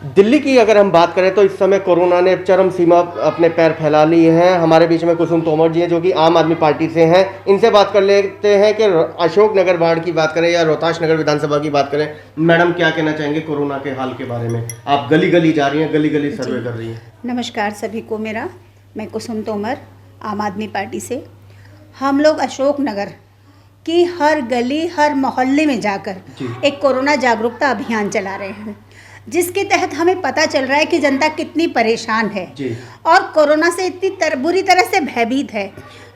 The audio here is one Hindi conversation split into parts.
दिल्ली की अगर हम बात करें तो इस समय कोरोना ने चरम सीमा अपने पैर फैला ली हैं। हमारे बीच में कुसुम तोमर जी हैं जो कि आम आदमी पार्टी से हैं। इनसे बात कर लेते हैं कि अशोक नगर वार्ड की बात करें या रोहतास नगर विधानसभा की बात करें, मैडम क्या कहना चाहेंगे कोरोना के हाल के बारे में? आप गली गली जा रही हैं, गली गली सर्वे कर रही हैं। नमस्कार सभी को मैं कुसुम तोमर आम आदमी पार्टी से। हम लोग अशोक नगर की हर गली हर मोहल्ले में जाकर एक कोरोना जागरूकता अभियान चला रहे हैं, जिसके तहत हमें पता चल रहा है कि जनता कितनी परेशान है और कोरोना से इतनी बुरी तरह से भयभीत है,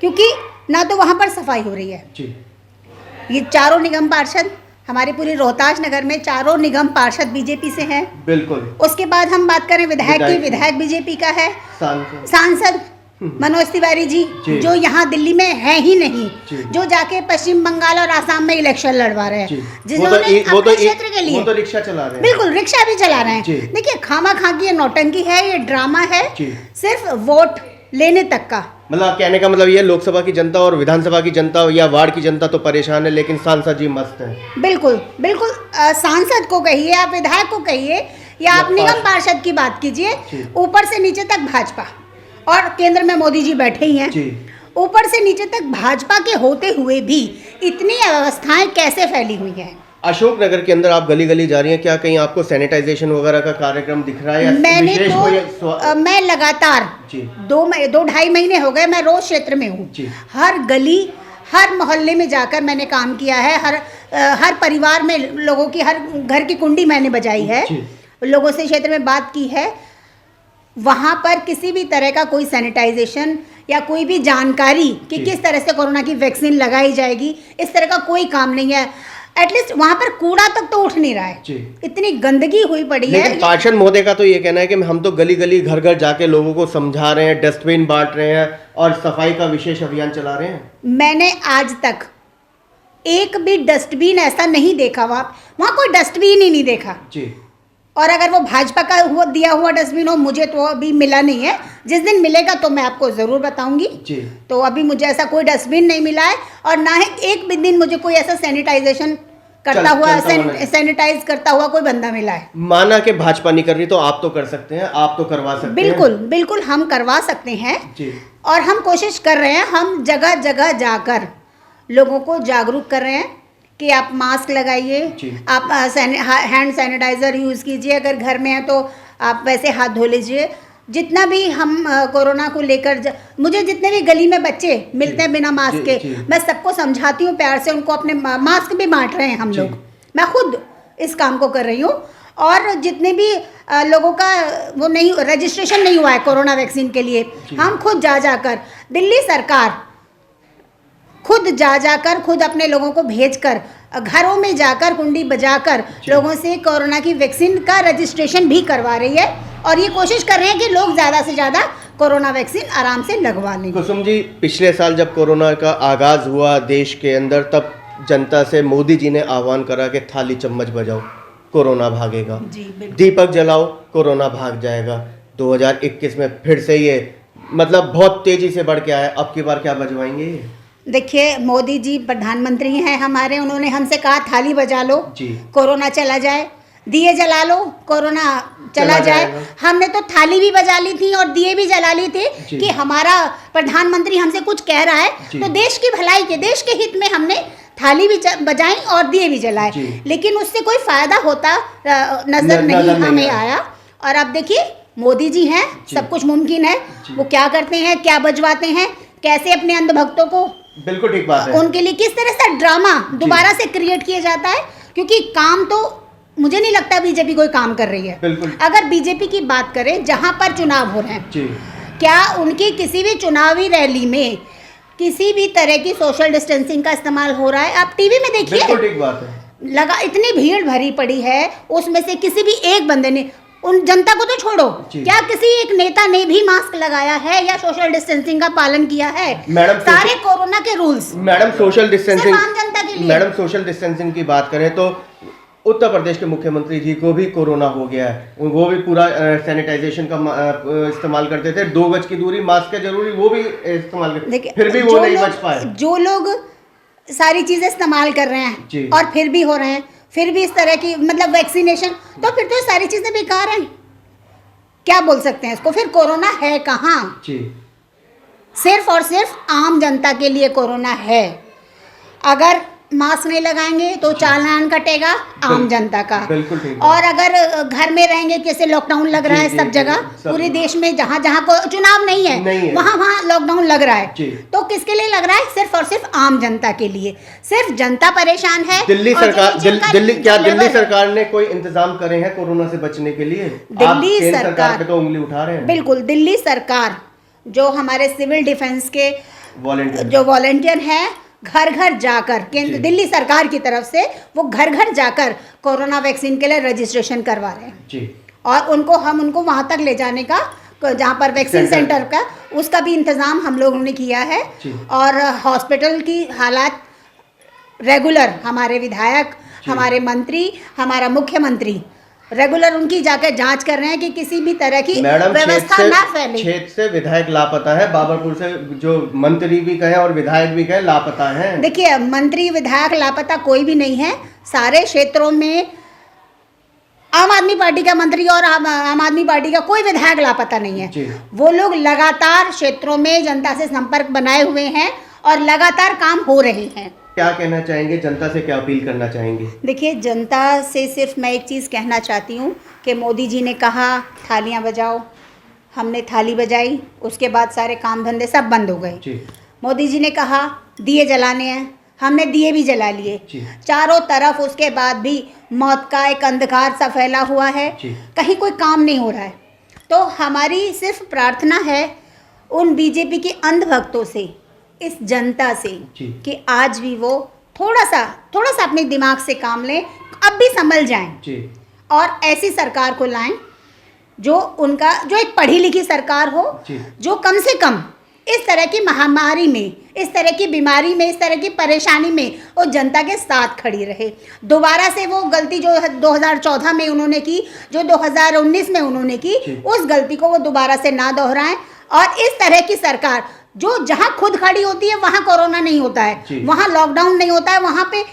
क्योंकि ना तो वहाँ पर सफाई हो रही है। ये चारों निगम पार्षद हमारे पूरी रोहतास नगर में चारों निगम पार्षद बीजेपी से हैं। बिल्कुल। उसके बाद हम बात करें विधायक की, विधायक बीजेपी का है। सांसद मनोज तिवारी जी जो यहाँ दिल्ली में है ही नहीं, जो जाके पश्चिम बंगाल और आसाम में इलेक्शन लड़वा रहे हैं, जिन्होंने अपने क्षेत्र के लिए वो तो रिक्शा चला रहे हैं। बिल्कुल, रिक्शा भी चला रहे हैं। देखिए, खामा खा की ये नौटंकी है, ये ड्रामा है, सिर्फ वोट लेने तक का। मतलब कहने का मतलब ये लोकसभा की जनता और विधानसभा की जनता या वार्ड की जनता तो परेशान है, लेकिन सांसद जी मस्त हैं। बिल्कुल बिल्कुल। सांसद को कहिए, आप विधायक को कहिए, या आप निगम पार्षद की बात कीजिए, ऊपर से नीचे तक भाजपा, और केंद्र में मोदी जी बैठे ही हैं। ऊपर से नीचे तक भाजपा के होते हुए भी इतनी अव्यवस्थाएं कैसे फैली हुई हैं? अशोक नगर के अंदर आप गली गली जा रही हैं, क्या कहीं आपको सैनिटाइजेशन वगैरह का कार्यक्रम दिख रहा है? मैंने तो मैं लगातार 2-2.5 महीने हो गए, मैं रोज क्षेत्र में हूँ। हर गली हर मोहल्ले में जाकर मैंने काम किया है। हर परिवार में लोगों की, हर घर की कुंडी मैंने बजाई है, लोगों से क्षेत्र में बात की है। वहाँ पर किसी भी तरह का कोई सैनिटाइजेशन या कोई भी जानकारी कि किस तरह से कोरोना की वैक्सीन लगाई जाएगी, इस तरह का कोई काम नहीं है। एटलीस्ट वहाँ पर कूड़ा तक तो उठ नहीं रहा है, इतनी गंदगी हुई पड़ी है। लेकिन पार्षद महोदय का तो ये कहना है कि हम तो गली गली घर घर जाके लोगों को समझा रहे हैं, डस्टबिन बांट रहे हैं और सफाई का विशेष अभियान चला रहे हैं। मैंने आज तक एक भी डस्टबिन ऐसा नहीं देखा, वहाँ कोई डस्टबिन ही नहीं देखा। और अगर वो भाजपा का दिया हुआ डस्टबिन हो, मुझे तो अभी मिला नहीं है। जिस दिन मिलेगा तो मैं आपको ज़रूर बताऊंगी। तो अभी मुझे ऐसा कोई डस्टबिन नहीं मिला है, और ना ही एक भी दिन मुझे कोई ऐसा सैनिटाइजेशन करता हुआ सैनिटाइज करता हुआ कोई बंदा मिला है। माना कि भाजपा नहीं कर रही तो आप तो कर सकते हैं, आप तो करवा सकते हैं। बिल्कुल बिल्कुल, हम करवा सकते हैं और हम कोशिश कर रहे हैं। हम जगह जगह जाकर लोगों को जागरूक कर रहे हैं कि आप मास्क लगाइए, आप हैंड सैनिटाइज़र यूज़ कीजिए, अगर घर में है तो आप वैसे हाथ धो लीजिए। जितना भी हम कोरोना को लेकर मुझे जितने भी गली में बच्चे मिलते हैं बिना मास्क के, मैं सबको समझाती हूँ प्यार से, उनको अपने मास्क भी बांट रहे हैं हम लोग। मैं खुद इस काम को कर रही हूँ। और जितने भी लोगों का वो नहीं रजिस्ट्रेशन नहीं हुआ है कोरोना वैक्सीन के लिए, हम खुद जाकर दिल्ली सरकार खुद जाकर खुद अपने लोगों को भेजकर घरों में जाकर कुंडी बजाकर लोगों से कोरोना की वैक्सीन का रजिस्ट्रेशन भी करवा रही है, और ये कोशिश कर रहे हैं कि लोग ज़्यादा से ज़्यादा कोरोना वैक्सीन आराम से लगवा लें। कुसुम जी, पिछले साल जब कोरोना का आगाज़ हुआ देश के अंदर, तब जनता से मोदी जी ने आह्वान करा कि थाली चम्मच बजाओ, कोरोना भागेगा, दीपक जलाओ, कोरोना भाग जाएगा। 2021 में फिर से ये मतलब बहुत तेज़ी से बढ़ के आया। अब की बार क्या बजवाएंगे? देखिए, मोदी जी प्रधानमंत्री हैं हमारे, उन्होंने हमसे कहा थाली बजा लो, कोरोना चला जाए, दिए जला लो, कोरोना चला जाए। हमने तो थाली भी बजा ली थी और दिए भी जला ली थी कि हमारा प्रधानमंत्री हमसे कुछ कह रहा है, तो देश की भलाई के, देश के हित में हमने थाली भी बजाई और दिए भी जलाए। लेकिन उससे कोई फायदा होता नजर नहीं हमें आया। और अब देखिए, मोदी जी हैं, सब कुछ मुमकिन है। वो क्या करते हैं, क्या बजवाते हैं, कैसे अपने अंधभक्तों को, बिल्कुल ठीक बात है, उनके लिए किस तरह से ड्रामा दोबारा से क्रिएट किया जाता है। क्योंकि काम तो मुझे नहीं लगता बीजेपी कोई काम कर रही है। अगर बीजेपी की बात करें, जहां पर चुनाव हो रहे हैं, क्या उनकी किसी भी चुनावी रैली में किसी भी तरह की सोशल डिस्टेंसिंग का इस्तेमाल हो रहा है? आप टीवी में देखिए, बिल्कुल ठीक बात है। लगा इतनी भीड़ भरी पड़ी है, उसमें से किसी भी एक बंदे ने, उन जनता को तो छोड़ो, क्या किसी एक नेता ने भी मास्क लगाया है या सोशल डिस्टेंसिंग का पालन किया है? मैडम, सारे कोरोना के रूल्स, मैडम सोशल डिस्टेंसिंग, आम जनता के लिए। मैडम सोशल डिस्टेंसिंग की बात करें तो उत्तर प्रदेश के मुख्यमंत्री जी को भी कोरोना हो गया है, वो भी पूरा सैनिटाइजेशन का इस्तेमाल करते थे, 2 गज की दूरी, मास्क है जरूरी, वो भी इस्तेमाल करते, फिर भी वो नहीं बच पाए। जो लोग सारी चीजें इस्तेमाल कर रहे हैं और फिर भी हो रहे हैं, फिर भी इस तरह की मतलब वैक्सीनेशन, तो फिर तो ये सारी चीज़ें बेकार हैं। क्या बोल सकते हैं इसको, फिर कोरोना है कहाँ? जी सिर्फ और सिर्फ आम जनता के लिए कोरोना है। अगर मास्क नहीं लगाएंगे तो चालान कटेगा आम जनता का। बिल्कुल ठीक है। और अगर घर में रहेंगे, जैसे लॉकडाउन लग रहा है जी, सब जी, जगह, सब पूरे देश में जहाँ जहाँ को चुनाव नहीं है वहाँ वहाँ लॉकडाउन लग रहा जी। है, तो किसके लिए लग रहा है? सिर्फ और सिर्फ आम जनता के लिए। सिर्फ जनता परेशान है। दिल्ली और जो सरकार नीचे का दिल्ली क्या जो दिल्ली लेवल है, सरकार ने कोई इंतजाम करे हैं कोरोना से बचने के लिए? दिल्ली आप केंद्र सरकार सरकार पे तो उंगली उठा रहे हैं। बिल्कुल, दिल्ली सरकार जो हमारे सिविल डिफेंस के वॉलंटियर जो वॉलंटियर हैं, घर घर जाकर केंद्र जी। दिल्ली सरकार की तरफ से वो घर घर जाकर कोरोना वैक्सीन के लिए रजिस्ट्रेशन करवा रहे हैं। जी और उनको वहाँ तक ले जाने का, जहाँ पर वैक्सीन सेंटर का, उसका भी इंतज़ाम हम लोगों ने किया है। जी। और हॉस्पिटल की हालात रेगुलर, हमारे विधायक, हमारे मंत्री, हमारा मुख्यमंत्री रेगुलर उनकी जाकर जांच कर रहे हैं कि किसी भी तरह की मैडम, व्यवस्था ना फैले। क्षेत्र से विधायक लापता है, बाबरपुर से जो मंत्री भी कहे और विधायक भी कहे लापता है। देखिए, मंत्री विधायक लापता कोई भी नहीं है। सारे क्षेत्रों में आम आदमी पार्टी का मंत्री और आम आदमी पार्टी का कोई विधायक लापता नहीं है। जी। वो लोग लगातार क्षेत्रों में जनता से संपर्क बनाए हुए हैं और लगातार काम हो रहे हैं। क्या कहना चाहेंगे, जनता से क्या अपील करना चाहेंगे? देखिए, जनता से सिर्फ मैं एक चीज़ कहना चाहती हूँ कि मोदी जी ने कहा थालियाँ बजाओ, हमने थाली बजाई, उसके बाद सारे काम धंधे सब बंद हो गए। जी मोदी जी ने कहा दिए जलाने हैं, हमने दिए भी जला लिए। जी। चारों तरफ उसके बाद भी मौत का एक अंधकार सा फैला हुआ है, जी। कहीं कोई काम नहीं हो रहा है। तो हमारी सिर्फ प्रार्थना है उन बीजेपी के अंधभक्तों से, इस जनता से, जी। कि आज भी वो थोड़ा सा अपने दिमाग से काम लें, अब भी संभल जाएं जी और ऐसी सरकार को लाएं जो एक पढ़ी लिखी सरकार हो, जी। जो कम से कम इस तरह की महामारी में, इस तरह की बीमारी में, इस तरह की परेशानी में वो जनता के साथ खड़ी रहे। दोबारा से वो गलती जो 2014 में उन्होंने की, जो 2019 में उन्होंने की, उस गलती को वो दोबारा से ना दोहराएं। और इस तरह की सरकार जो जहां खुद खड़ी होती है वहां कोरोना नहीं होता है, वहां लॉकडाउन नहीं होता है, वहां पे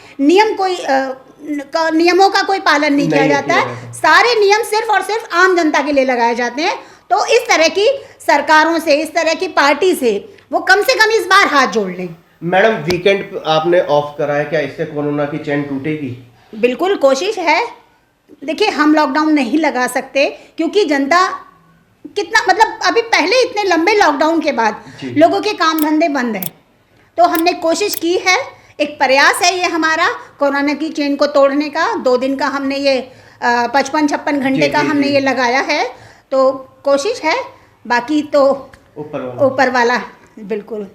नियमों का कोई पालन नहीं किया जाता है। सारे नियम सिर्फ और सिर्फ आम जनता के लिए लगाए जाते हैं। तो इस तरह की सरकारों से, इस तरह की पार्टी से वो कम से कम इस बार हाथ जोड़ लें। मैडम, वीकेंड आपने ऑफ करा है, क्या इससे कोरोना की चैन टूटेगी? बिल्कुल कोशिश है। देखिए, हम लॉकडाउन नहीं लगा सकते क्योंकि जनता कितना, मतलब अभी पहले इतने लंबे लॉकडाउन के बाद लोगों के काम धंधे बंद हैं। तो हमने कोशिश की है, एक प्रयास है ये हमारा कोरोना की चेन को तोड़ने का। 2 दिन का हमने ये 55-56 घंटे का हमने ये लगाया है। तो कोशिश है, बाकी तो ऊपर वाला बिल्कुल।